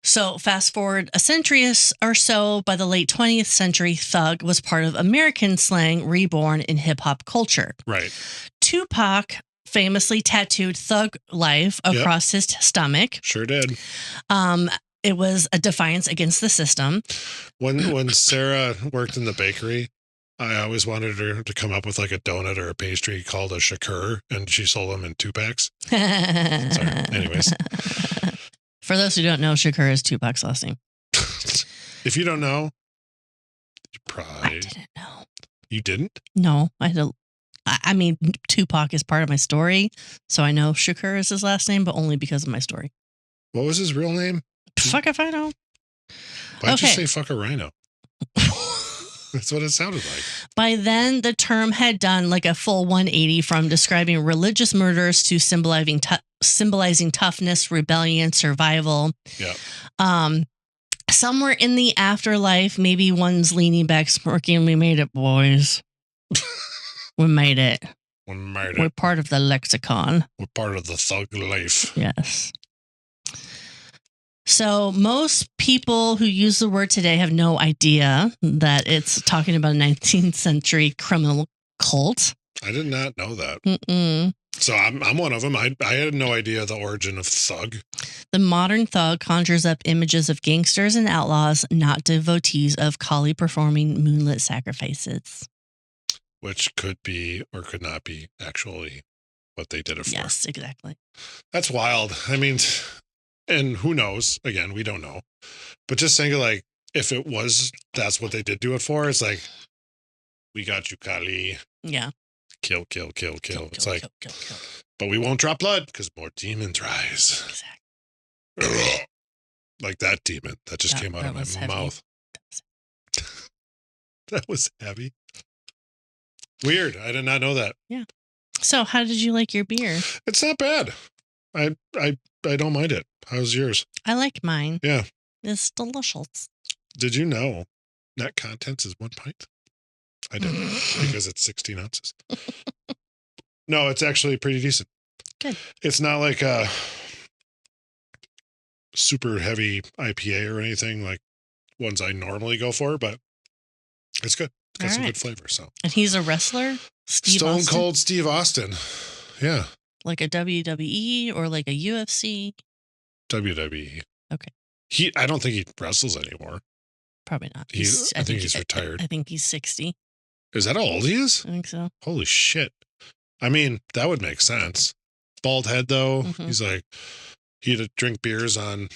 [SPEAKER 2] So fast forward a century or so, by the late 20th century, thug was part of American slang reborn in hip-hop culture.
[SPEAKER 1] Right.
[SPEAKER 2] Tupac famously tattooed thug life across his stomach.
[SPEAKER 1] Sure did.
[SPEAKER 2] It was a defiance against the system.
[SPEAKER 1] When Sarah worked in the bakery, I always wanted her to come up with like a donut or a pastry called a shakur, and she sold them in 2-packs. Sorry. Anyways.
[SPEAKER 2] For those who don't know, Shakur is Tupac's last name.
[SPEAKER 1] If you don't know, you probably...
[SPEAKER 2] I didn't know.
[SPEAKER 1] You didn't?
[SPEAKER 2] No, I mean, Tupac is part of my story, so I know Shakur is his last name, but only because of my story.
[SPEAKER 1] What was his real name?
[SPEAKER 2] Fuck if I know.
[SPEAKER 1] Why'd you say fuck a rhino? That's what it sounded like.
[SPEAKER 2] By then, the term had done like a full 180 from describing religious murders to symbolizing toughness, rebellion, survival.
[SPEAKER 1] Yeah.
[SPEAKER 2] Somewhere in the afterlife, maybe one's leaning back, smirking. We made it, boys. We made it. We're part of the lexicon.
[SPEAKER 1] We're part of the thug life.
[SPEAKER 2] Yes. So most people who use the word today have no idea that it's talking about a 19th century criminal cult.
[SPEAKER 1] I did not know that. So I'm one of them. I had no idea the origin of thug.
[SPEAKER 2] The modern thug conjures up images of gangsters and outlaws, not devotees of Kali performing moonlit sacrifices.
[SPEAKER 1] Which could be or could not be actually what they did it for.
[SPEAKER 2] Yes, exactly.
[SPEAKER 1] That's wild. I mean, and who knows? Again, we don't know. But just think of like, if it was, that's what they did do it for. It's like, we got you, Kali.
[SPEAKER 2] Yeah.
[SPEAKER 1] Kill. It's like, kill. But we won't drop blood because more demons rise.
[SPEAKER 2] Exactly.
[SPEAKER 1] Like that demon that just came out of my mouth. That was heavy. Weird. I did not know that.
[SPEAKER 2] Yeah. So how did you like your beer?
[SPEAKER 1] It's not bad. I don't mind it. How's yours?
[SPEAKER 2] I like mine.
[SPEAKER 1] Yeah.
[SPEAKER 2] It's delicious.
[SPEAKER 1] Did you know net contents is 1 pint? I didn't because it's 16 ounces. No, it's actually pretty decent.
[SPEAKER 2] Good.
[SPEAKER 1] It's not like a super heavy IPA or anything like ones I normally go for, but it's good. It's got some good flavor. So,
[SPEAKER 2] and he's a wrestler,
[SPEAKER 1] Stone Cold Steve Austin. Yeah.
[SPEAKER 2] Like a WWE or like a UFC?
[SPEAKER 1] WWE.
[SPEAKER 2] Okay.
[SPEAKER 1] I don't think he wrestles anymore.
[SPEAKER 2] Probably not.
[SPEAKER 1] I think he's retired.
[SPEAKER 2] I think he's 60.
[SPEAKER 1] Is that how old he is?
[SPEAKER 2] I think so.
[SPEAKER 1] Holy shit. I mean, that would make sense. Bald head, though.
[SPEAKER 2] Mhm.
[SPEAKER 1] He's like, he'd drink beers in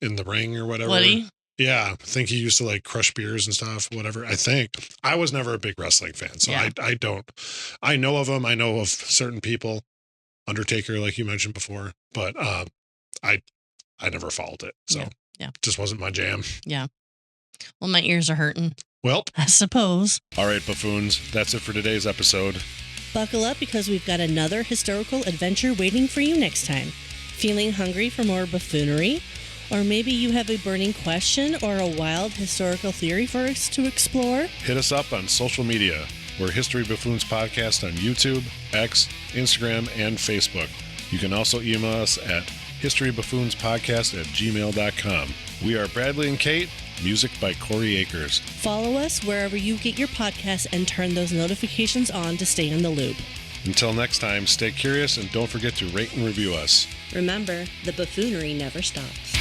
[SPEAKER 1] the ring or whatever.
[SPEAKER 2] Woody?
[SPEAKER 1] Yeah. I think he used to like crush beers and stuff, whatever. I think. I was never a big wrestling fan, so
[SPEAKER 2] Yeah.
[SPEAKER 1] I know of him. I know of certain people. Undertaker, like you mentioned before, but I never followed it. So
[SPEAKER 2] Yeah.
[SPEAKER 1] it just wasn't my jam.
[SPEAKER 2] Yeah. Well, my ears are hurting,
[SPEAKER 1] Well,
[SPEAKER 2] I suppose.
[SPEAKER 1] all right, buffoons. That's it for today's episode.
[SPEAKER 3] Buckle up because we've got another historical adventure waiting for you next time. Feeling hungry for more buffoonery? Or maybe you have a burning question or a wild historical theory for us to explore?
[SPEAKER 1] Hit us up on social media. We're History Buffoons Podcast on YouTube, X, Instagram, and Facebook. You can also email us at historybuffoonspodcast@gmail.com. We are Bradley and Kate. Music by Corey Akers.
[SPEAKER 3] Follow us wherever you get your podcasts and turn those notifications on to stay in the loop.
[SPEAKER 1] Until next time, stay curious and don't forget to rate and review us.
[SPEAKER 3] Remember, the buffoonery never stops.